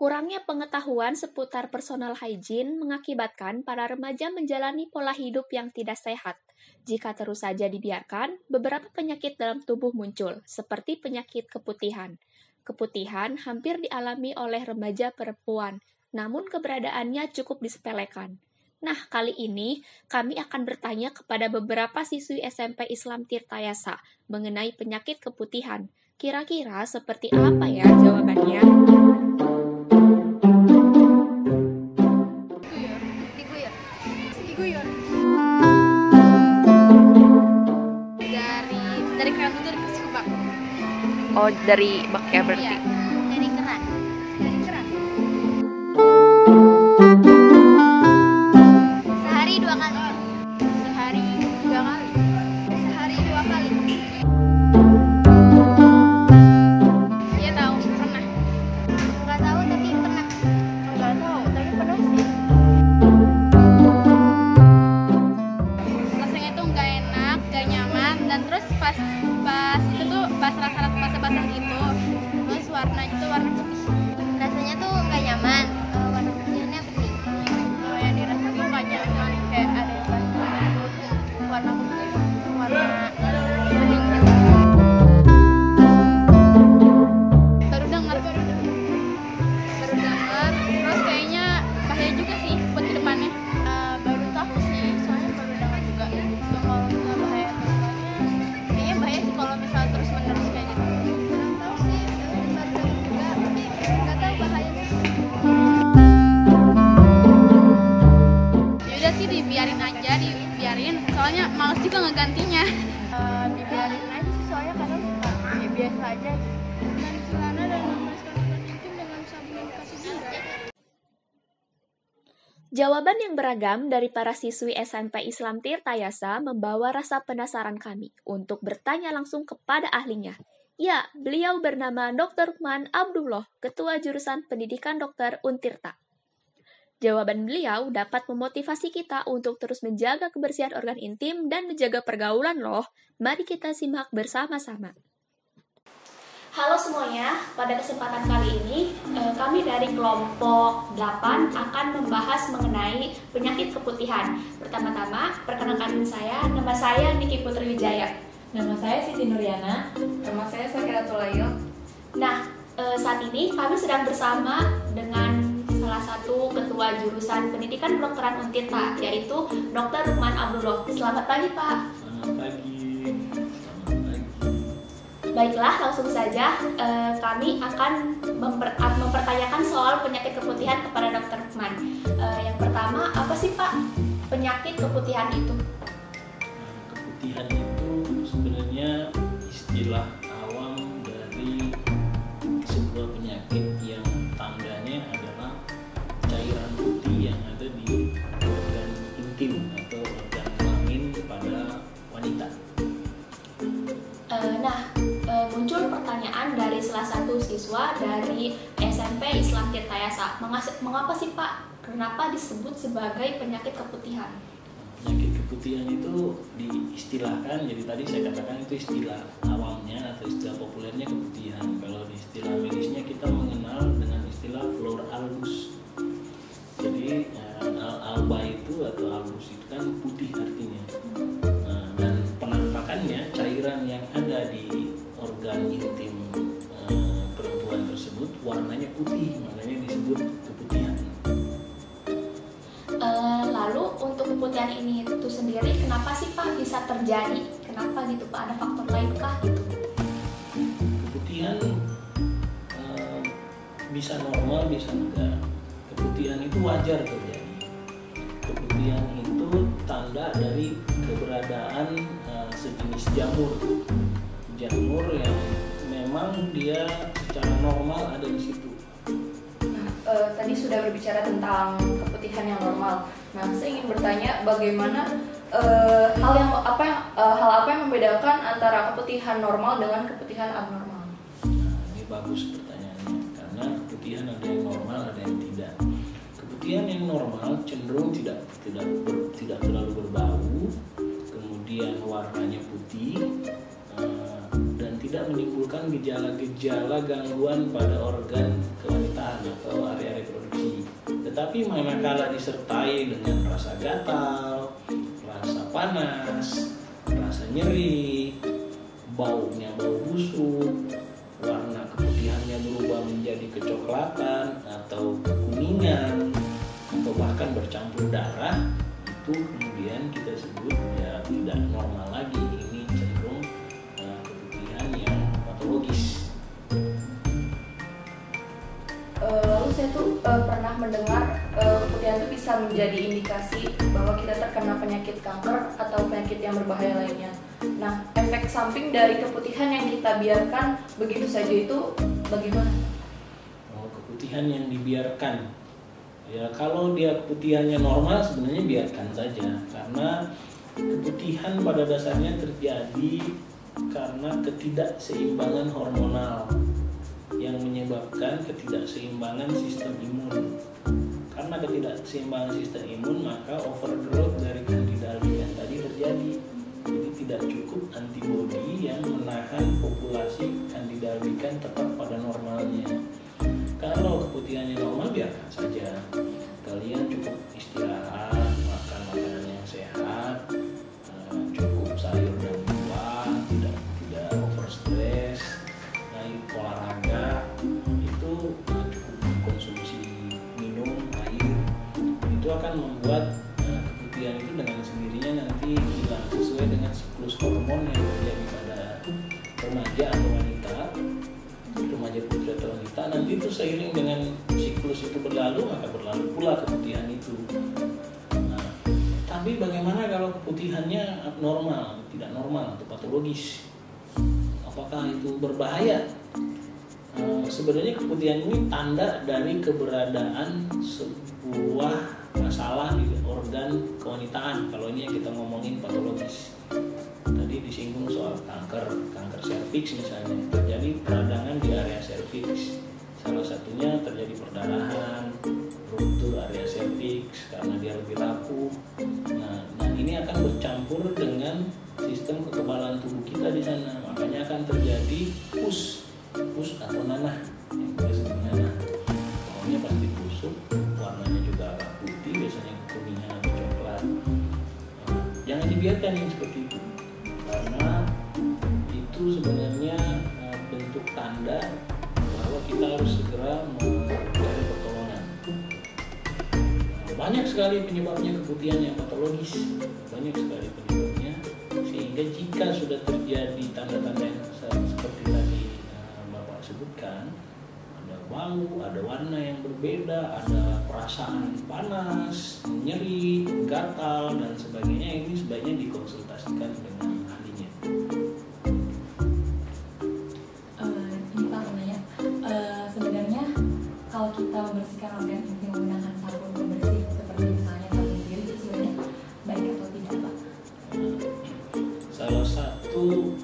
Kurangnya pengetahuan seputar personal hygiene mengakibatkan para remaja menjalani pola hidup yang tidak sehat. Jika terus saja dibiarkan, beberapa penyakit dalam tubuh muncul, seperti penyakit keputihan. Keputihan hampir dialami oleh remaja perempuan, namun keberadaannya cukup disepelekan. Nah, kali ini kami akan bertanya kepada beberapa siswi SMP Islam Tirtayasa mengenai penyakit keputihan. Kira-kira seperti apa ya jawabannya? Dari keran itu ke bak. Oh, dari bak ya berarti. Iya, dari keran. Sehari dua kali. Iya tahu, pernah. Nggak tahu tapi pernah. Nggak tahu tapi pernah sih. Rasanya tuh nggak enak, nggak nyaman, dan terus pas itu tuh basah gitu, terus warnanya tuh warna putih. Rasanya tuh nggak nyaman, warna putihnya bening. Kalau yang dirasa tuh nggak nyaman, kayak ada yang basah, terus warna putih, warna bening gitu. Baru dengar, terus kayaknya bahaya juga sih buat kedepannya. Baru tahu sih, soalnya baru dengar juga. Kalau misalnya bahaya kayaknya bahaya sih kalau misalnya terus menerus kayak gitu. Kurang tahu sih, baru dengar juga, tapi nggak tahu bahayanya. Ya udah sih dibiarin aja, soalnya males juga ngegantinya. Dibiarin aja sih soalnya kadang suka ya biasa aja. Dan celana dan memasukkan intim dengan sabun kasih juga. Jawaban yang beragam dari para siswi SMP Islam Tirtayasa membawa rasa penasaran kami untuk bertanya langsung kepada ahlinya. Ya, beliau bernama Dr. Lukman Abdullah, Ketua Jurusan Pendidikan Dokter Untirta. Jawaban beliau dapat memotivasi kita untuk terus menjaga kebersihan organ intim dan menjaga pergaulan loh. Mari kita simak bersama-sama. Halo semuanya, pada kesempatan kali ini kami dari kelompok 8 akan membahas mengenai penyakit keputihan. Pertama-tama, perkenalkan nama saya Niki Putri Wijaya. Nama saya Siti Nuryana. Nama saya Sakiratul Ayu. Nah, saat ini kami sedang bersama dengan salah satu ketua jurusan pendidikan kedokteran Untirta, yaitu Dr. Lukman Abdullah. Selamat pagi, Pak. Selamat pagi. Baiklah, langsung saja kami akan mempertanyakan soal penyakit keputihan kepada Dr. Lukman. Yang pertama, apa sih Pak penyakit keputihan itu? Keputihan itu sebenarnya istilah awam dari sebuah penyakit yang tandanya adalah cairan putih yang ada di organ intim atau organ kelamin pada wanita. Muncul pertanyaan dari salah satu siswa dari SMP Islam Tirtayasa. Mengapa sih Pak? Kenapa disebut sebagai penyakit keputihan? Penyakit keputihan itu diistilahkan, jadi tadi saya katakan itu istilah awamnya atau istilah populernya keputihan. Kalau di istilah medisnya kita mengenal dengan istilah flor albus. Jadi alba itu atau albus itu kan putih artinya. Dan penampakannya cairan yang ada di organ intim perempuan tersebut warnanya putih, makanya disebut keputihan. Lalu untuk keputihan ini itu sendiri kenapa sih Pak bisa terjadi? Kenapa gitu Pak? Ada faktor lain kah gitu? Keputihan bisa normal, bisa enggak. Keputihan itu wajar terjadi. Keputihan itu tanda dari keberadaan sejenis jamur yang memang dia secara normal ada di situ. Tadi sudah berbicara tentang keputihan yang normal. Nah, saya ingin bertanya bagaimana hal apa yang membedakan antara keputihan normal dengan keputihan abnormal? Nah, ini bagus pertanyaannya karena keputihan ada yang normal, ada yang tidak. Keputihan yang normal cenderung tidak terlalu berbau, kemudian warnanya putih. Dan tidak tidak menimbulkan gejala-gejala gangguan pada organ kewanitaan atau area reproduksi. Tetapi manakala disertai dengan rasa gatal, rasa panas, rasa nyeri, baunya bau busuk, warna keputihannya berubah menjadi kecoklatan atau kekuningan, atau bahkan bercampur darah, itu kemudian kita sebut ya tidak normal lagi. Ini cenderung keputihan yang patologis. Lalu saya tuh pernah mendengar keputihan itu bisa menjadi indikasi bahwa kita terkena penyakit kanker atau penyakit yang berbahaya lainnya. Nah, efek samping dari keputihan yang kita biarkan begitu saja itu bagaimana? Keputihan yang dibiarkan, ya kalau dia keputihannya normal sebenarnya biarkan saja, karena keputihan pada dasarnya terjadi karena ketidakseimbangan hormonal yang menyebabkan ketidakseimbangan sistem imun. Karena ketidakseimbangan sistem imun, maka overgrowth dari Candida albicans tadi terjadi. Jadi tidak cukup antibodi yang menahan populasi Candida albicans tetap pada normalnya. Kalau keputihannya normal biarkan saja. Kalian cukup istirahat, makan makanan yang sehat, cukup sayur dan buah, tidak over stress, olahraga, itu cukup konsumsi minum air, itu akan membuat keputihan itu dengan sendirinya nanti hilang sesuai dengan siklus hormon yang terjadi pada remaja atau wanita, remaja putri atau wanita. Nanti itu seiring dengan siklus itu berlalu, maka berlalu pula keputihan itu. Nah, tapi bagaimana kalau keputihannya abnormal, tidak normal atau patologis? Apakah itu berbahaya? Sebenarnya keputihan ini tanda dari keberadaan sebuah masalah di organ kewanitaan. Kalau ini yang kita ngomongin patologis. Tadi disinggung soal kanker serviks misalnya, terjadi peradangan di area serviks. Salah satunya terjadi perdarahan, ruptur area serviks karena dia lebih rapuh. Nah ini akan bercampur dengan sistem kekebalan tubuh kita di sana, makanya akan terjadi pus atau nanah, yang kita sebut nanah. Baunya pasti busuk, warnanya juga agak putih, biasanya kekuningan atau coklat. Jangan dibiarkan yang seperti itu, karena itu sebenarnya bentuk tanda bahwa kita harus segera mencari pertolongan. Banyak sekali penyebabnya keputihan yang patologis, banyak sekali penyebabnya, sehingga jika sudah terjadi tanda-tanda yang seperti tadi Bapak sebutkan, ada bau, ada warna yang berbeda, ada perasaan panas, nyeri, gatal dan sebagainya, ini sebaiknya dikonsultasikan dengan ahlinya. Ini Pak mau nanya, sebenarnya kalau kita membersihkan organ intim menggunakan sabun pembersih seperti misalnya sabun biru, itu sebenarnya baik atau tidak, Pak? Salah satu,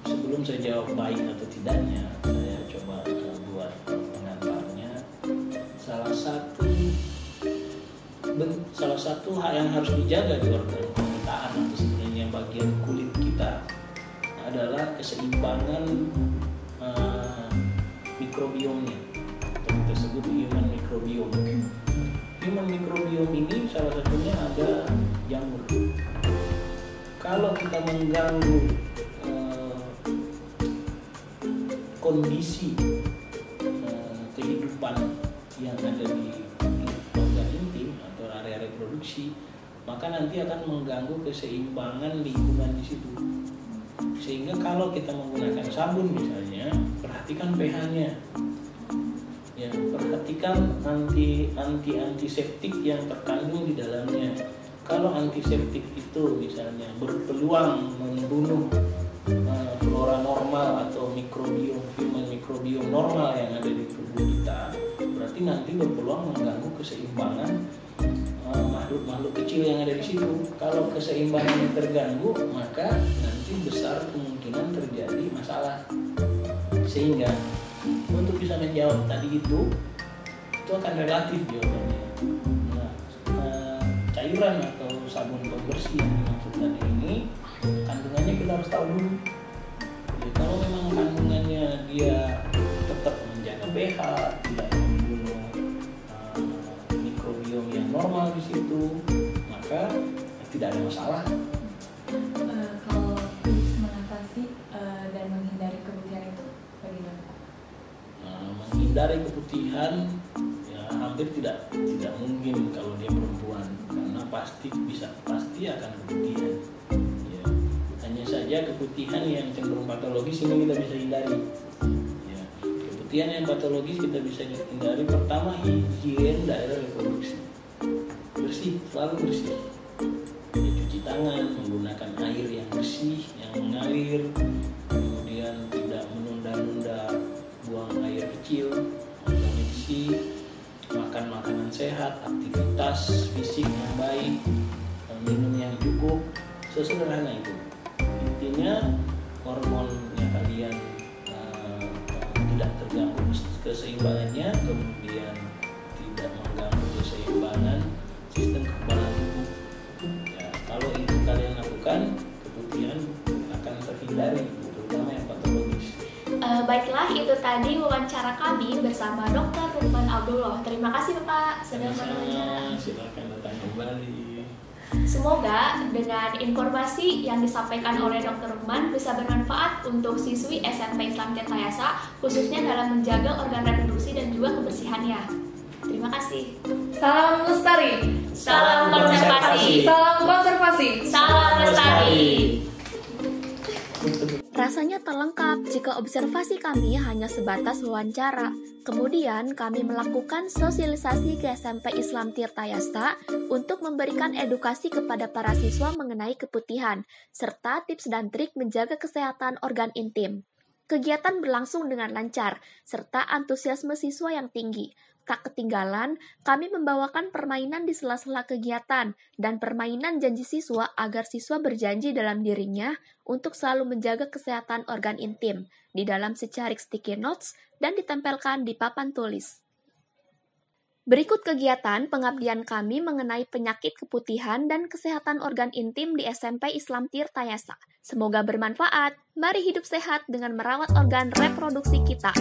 sebelum saya jawab baik atau tidaknya, saya coba buat pengantarnya. Salah satu hal yang harus dijaga di organ kewanitaan atau sebenarnya bagian kulit kita adalah keseimbangan mikrobiomnya, atau kita sebut human microbiome. Human microbiome ini salah satunya ada jamur. Kalau kita mengganggu kondisi kehidupan yang ada di organ intim atau area reproduksi, maka nanti akan mengganggu keseimbangan lingkungan di situ. Sehingga kalau kita menggunakan sabun misalnya, perhatikan pH-nya. Ya, perhatikan antiseptik yang terkandung di dalamnya. Kalau antiseptik itu misalnya berpeluang membunuh flora normal atau human microbiome normal yang ada di tubuh kita, berarti nanti berpeluang mengganggu keseimbangan makhluk-makhluk kecil yang ada di situ. Kalau keseimbangannya terganggu, maka nanti besar kemungkinan terjadi masalah. Sehingga untuk bisa menjawab tadi itu akan relatif jawabannya. Nah, cairan atau sabun pembersih yang dimaksud tadi ini, kandungannya kita harus tahu dulu. Ya, kalau memang kandungannya dia tetap menjaga pH, tidak membunuh mikrobiom yang normal di situ, maka tidak ada masalah. Kalau tips mengatasi dan menghindari keputihan itu bagaimana? Menghindari keputihan ya hampir tidak mungkin kalau dia perempuan, karena pasti akan keputihan. Ya, hanya saja keputihan yang cenderung patologis ini kita bisa hindari. Ya, keputihan yang patologis kita bisa hindari. Pertama, higien daerah reproduksi, bersih, selalu bersih. Ya, cuci tangan, menggunakan air yang bersih, yang mengalir, kemudian tidak menunda-nunda buang air kecil, kondisi, makan makanan sehat, aktivitas fisik yang baik, minum yang cukup, sesederhana itu. Intinya hormonnya kalian tidak terganggu keseimbangannya, kemudian tidak mengganggu keseimbangan sistem kekebalan tubuh. Ya, kalau itu kalian lakukan, keputihan akan terhindari, terutama yang patologis. Baiklah, itu tadi wawancara kami bersama Dr. Rukman Abdullah. Terima kasih Bapak sudah berwawancara. Silakan datang kembali. Semoga dengan informasi yang disampaikan oleh Dr. Rukman bisa bermanfaat untuk siswi SMP Islam Tirtayasa, khususnya dalam menjaga organ reproduksi dan juga kebersihannya. Terima kasih. Salam lestari. Salam konservasi. Salam konservasi. Salam lestari. Rasanya tak lengkap jika observasi kami hanya sebatas wawancara. Kemudian kami melakukan sosialisasi ke SMP Islam Tirtayasa untuk memberikan edukasi kepada para siswa mengenai keputihan, serta tips dan trik menjaga kesehatan organ intim. Kegiatan berlangsung dengan lancar, serta antusiasme siswa yang tinggi. Tak ketinggalan, kami membawakan permainan di sela-sela kegiatan dan permainan janji siswa agar siswa berjanji dalam dirinya untuk selalu menjaga kesehatan organ intim di dalam secarik sticky notes dan ditempelkan di papan tulis. Berikut kegiatan pengabdian kami mengenai penyakit keputihan dan kesehatan organ intim di SMP Islam Tirtayasa. Semoga bermanfaat. Mari hidup sehat dengan merawat organ reproduksi kita.